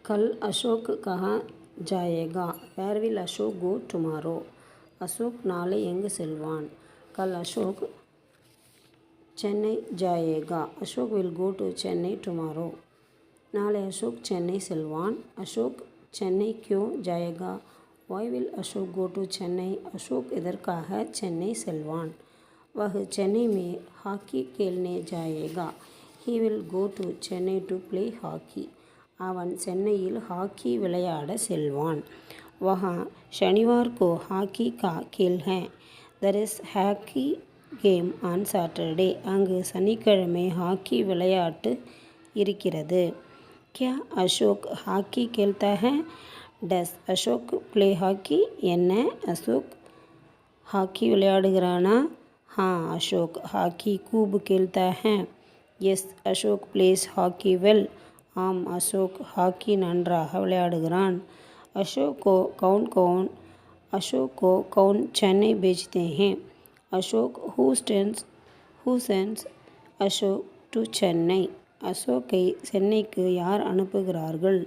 कल अशोक कहाँ जाएगा? Where will Ashok go tomorrow? Ashok नाले எங்கு செல்வான்? कल अशोक चेन्नई जाएगा. Ashok will go to Chennai tomorrow. नाले अशोक चेन्नई செல்வான். अशोक चेन्नई क्यों जाएगा? Why will Ashok go to Chennai? Ashok எதற்காக சென்னை செல்வான்? वह चेन्नई में हॉकी खेलने जाएगा. He will go to Chennai to play hockey. அவன் சென்னையில் ஹாக்கி விளையாட செல்வான். वहाँ शनिवार को हॉकी का खेल है. There is hockey game on Saturday. அங்கு சனிக்கிழமை ஹாக்கி விளையாட்டு இருக்கிறது. क्या अशोक हॉकी खेलता है? Does Ashok play hockey? என்ன அசோக் ஹாக்கி விளையாடுகிறானா? हाँ अशोक हॉकी खूब खेलता है. Yes Ashok plays hockey well. ஆம் அசோக் ஹாக்கி நன்றாக விளையாடுகிறான். अशोक को कौन चेन्नई भेजते हैं? Ashok who sends Ashok to Chennai? அசோக்கை சென்னைக்கு யார் அனுப்புகிறார்கள்?